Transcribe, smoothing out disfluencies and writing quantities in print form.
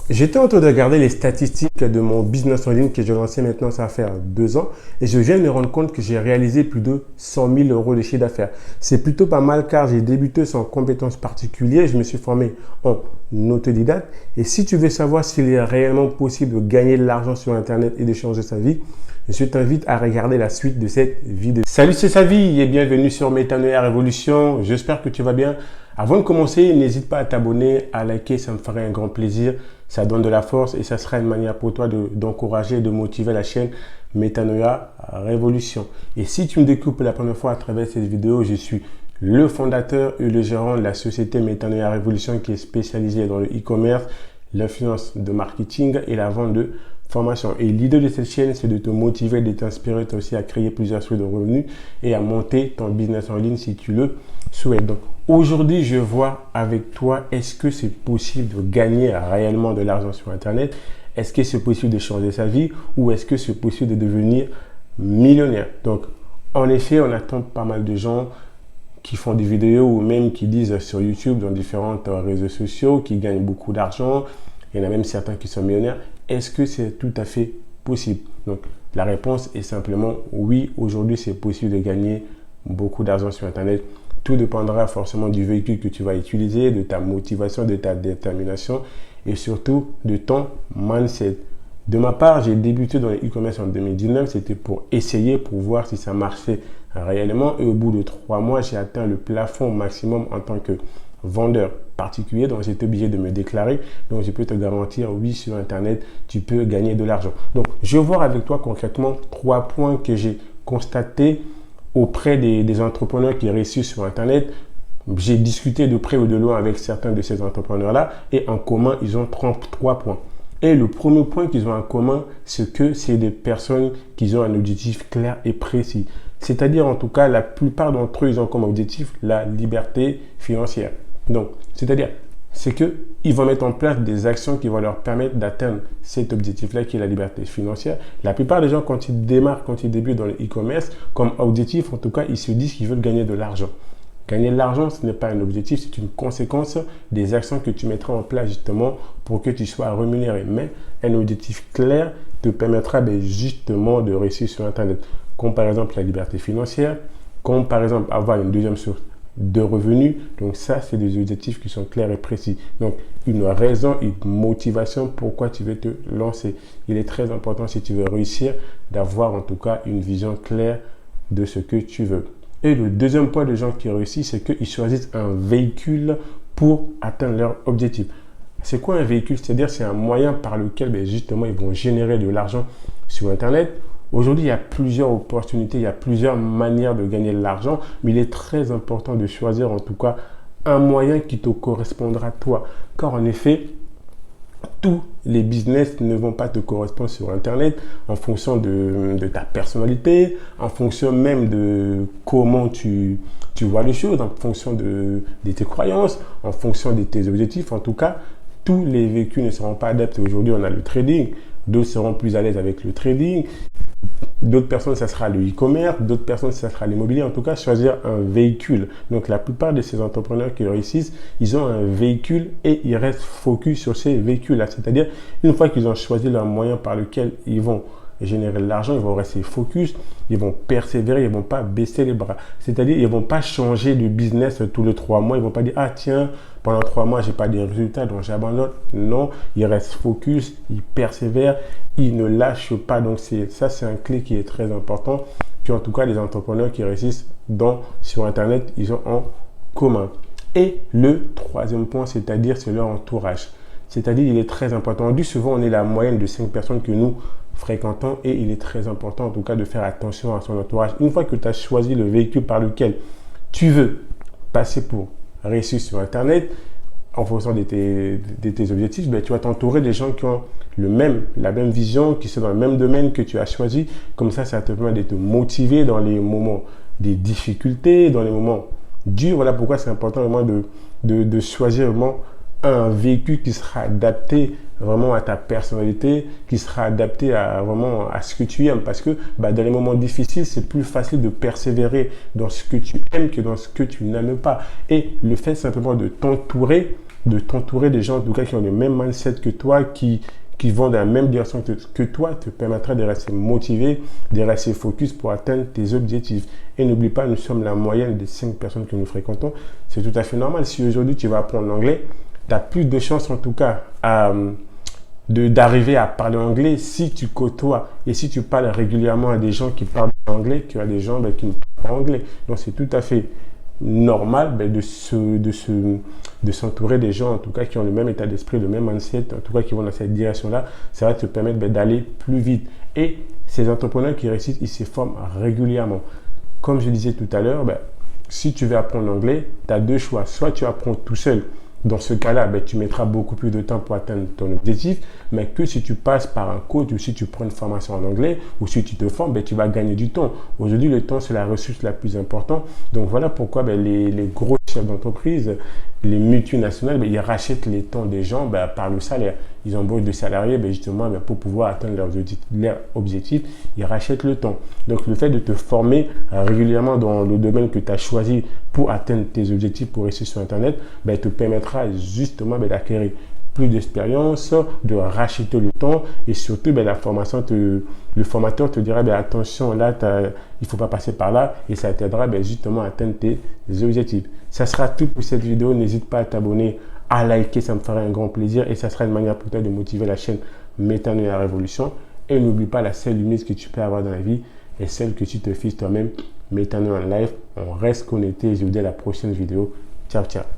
J'étais en train de regarder les statistiques de mon business en ligne que j'ai lancé maintenant, ça va faire 2 ans. Et je viens de me rendre compte que j'ai réalisé plus de 100 000 euros de chiffre d'affaires. C'est plutôt pas mal car j'ai débuté sans compétences particulières. Je me suis formé en autodidacte. Et si tu veux savoir s'il est réellement possible de gagner de l'argent sur Internet et de changer sa vie, je t'invite à regarder la suite de cette vidéo. Salut, c'est Savi et bienvenue sur Métanoïa Révolution. J'espère que tu vas bien. Avant de commencer, n'hésite pas à t'abonner, à liker, ça me ferait un grand plaisir. Ça donne de la force et ça sera une manière pour toi d'encourager et de motiver la chaîne Métanoïa Révolution. Et si tu me découvres pour la première fois à travers cette vidéo, je suis le fondateur et le gérant de la société Métanoïa Révolution qui est spécialisée dans le e-commerce, l'influence de marketing et la vente de formation. Et l'idée de cette chaîne, c'est de te motiver, de t'inspirer toi aussi à créer plusieurs sources de revenus et à monter ton business en ligne si tu le souhaites. Donc aujourd'hui, je vais voir avec toi, est-ce que c'est possible de gagner réellement de l'argent sur Internet? Est-ce que c'est possible de changer sa vie ou est-ce que c'est possible de devenir millionnaire? Donc en effet, on attend pas mal de gens qui font des vidéos ou même qui disent sur YouTube, dans différents réseaux sociaux, qui gagnent beaucoup d'argent. Il y en a même certains qui sont millionnaires. Est-ce que c'est tout à fait possible? Donc, la réponse est simplement oui. Aujourd'hui, c'est possible de gagner beaucoup d'argent sur Internet. Tout dépendra forcément du véhicule que tu vas utiliser, de ta motivation, de ta détermination et surtout de ton mindset. De ma part, j'ai débuté dans le e-commerce en 2019. C'était pour essayer, pour voir si ça marchait réellement. Et au bout de 3 mois, j'ai atteint le plafond maximum en tant que vendeur particulier, donc j'étais obligé de me déclarer. Donc je peux te garantir, oui, sur Internet, tu peux gagner de l'argent. Donc je vais voir avec toi concrètement 3 points que j'ai constatés auprès des entrepreneurs qui réussissent sur Internet. J'ai discuté de près ou de loin avec certains de ces entrepreneurs-là et en commun, ils ont 33 points. Et le premier point qu'ils ont en commun, c'est que c'est des personnes qui ont un objectif clair et précis. C'est-à-dire, en tout cas, la plupart d'entre eux, ils ont comme objectif la liberté financière. Donc, c'est-à-dire, c'est qu'ils vont mettre en place des actions qui vont leur permettre d'atteindre cet objectif-là qui est la liberté financière. La plupart des gens, quand ils démarrent, quand ils débutent dans le e-commerce, comme objectif, en tout cas, ils se disent qu'ils veulent gagner de l'argent. Gagner de l'argent, ce n'est pas un objectif, c'est une conséquence des actions que tu mettras en place justement pour que tu sois rémunéré. Mais un objectif clair te permettra justement de réussir sur Internet. Comme par exemple la liberté financière, comme par exemple avoir une deuxième source de revenus. Donc ça, c'est des objectifs qui sont clairs et précis. Donc une raison, une motivation pourquoi tu veux te lancer. Il est très important si tu veux réussir d'avoir en tout cas une vision claire de ce que tu veux. Et le deuxième point des gens qui réussissent, c'est qu'ils choisissent un véhicule pour atteindre leur objectif. C'est quoi un véhicule? C'est-à-dire c'est un moyen par lequel justement ils vont générer de l'argent sur Internet. Aujourd'hui, il y a plusieurs opportunités, il y a plusieurs manières de gagner de l'argent, mais il est très important de choisir en tout cas un moyen qui te correspondra à toi. Car en effet, tous les business ne vont pas te correspondre sur Internet en fonction de ta personnalité, en fonction même de comment tu vois les choses, en fonction de tes croyances, en fonction de tes objectifs. En tout cas, tous les véhicules ne seront pas adaptés. Aujourd'hui, on a le trading. D'autres seront plus à l'aise avec le trading. D'autres personnes, ça sera le e-commerce. D'autres personnes, ça sera l'immobilier. En tout cas, choisir un véhicule. Donc, la plupart de ces entrepreneurs qui réussissent, ils ont un véhicule et ils restent focus sur ces véhicules-là. C'est-à-dire, une fois qu'ils ont choisi leur moyen par lequel ils vont générer de l'argent, ils vont rester focus, ils vont persévérer, ils ne vont pas baisser les bras. C'est-à-dire, ils ne vont pas changer de business tous les 3 mois. Ils ne vont pas dire, ah tiens, pendant 3 mois, je n'ai pas de résultats, donc j'abandonne. Non, ils restent focus, ils persévèrent, ils ne lâchent pas. Donc, ça, c'est un clé qui est très important. Puis, en tout cas, les entrepreneurs qui réussissent sur Internet, ils ont en commun. Et le troisième point, c'est-à-dire, c'est leur entourage. C'est-à-dire, il est très important. On dit souvent, on est la moyenne de 5 personnes que nous fréquentons et il est très important en tout cas de faire attention à son entourage. Une fois que tu as choisi le véhicule par lequel tu veux passer pour réussir sur Internet, en fonction de tes objectifs, tu vas t'entourer des gens qui ont la même vision, qui sont dans le même domaine que tu as choisi. Comme ça te permet de te motiver dans les moments des difficultés, dans les moments durs. Voilà pourquoi c'est important vraiment de choisir vraiment un véhicule qui sera adapté vraiment à ta personnalité, qui sera adapté vraiment à ce que tu aimes. Parce que dans les moments difficiles, c'est plus facile de persévérer dans ce que tu aimes que dans ce que tu n'aimes pas. Et le fait simplement de t'entourer de t'entourer des gens, en tout cas, qui ont le même mindset que toi, qui vont dans la même direction que toi, te permettra de rester motivé, de rester focus pour atteindre tes objectifs. Et n'oublie pas, nous sommes la moyenne des 5 personnes que nous fréquentons. C'est tout à fait normal. Si aujourd'hui tu vas apprendre l'anglais, tu as plus de chances en tout cas d'arriver à parler anglais si tu côtoies et si tu parles régulièrement à des gens qui parlent anglais qu'à des gens qui ne parlent pas anglais. Donc c'est tout à fait normal de s'entourer des gens en tout cas qui ont le même état d'esprit, le même mindset, en tout cas qui vont dans cette direction-là. Ça va te permettre d'aller plus vite. Et ces entrepreneurs qui réussissent, ils se forment régulièrement. Comme je disais tout à l'heure, si tu veux apprendre l'anglais, tu as deux choix. Soit tu apprends tout seul. Dans ce cas-là, tu mettras beaucoup plus de temps pour atteindre ton objectif, mais que si tu passes par un coach ou si tu prends une formation en anglais ou si tu te formes, tu vas gagner du temps. Aujourd'hui, le temps, c'est la ressource la plus importante. Donc voilà pourquoi les gros chefs d'entreprise, les multinationales, ils rachètent les temps des gens par le salaire. Ils embauchent des salariés justement pour pouvoir atteindre leurs objectifs. Ils rachètent le temps. Donc le fait de te former régulièrement dans le domaine que tu as choisi pour atteindre tes objectifs, pour réussir sur Internet, te permettra justement d'acquérir plus d'expérience, de racheter le temps et surtout la formation, le formateur te dira attention là, il ne faut pas passer par là et ça t'aidera justement à atteindre tes objectifs. Ça sera tout pour cette vidéo. N'hésite pas à t'abonner, à liker, ça me ferait un grand plaisir et ça sera une manière pour toi de motiver la chaîne Métanoïa la Révolution. Et n'oublie pas, la seule limite que tu peux avoir dans la vie est celle que tu te fixes toi-même. Métanoïa en live, on reste connecté et je vous dis à la prochaine vidéo. Ciao, ciao.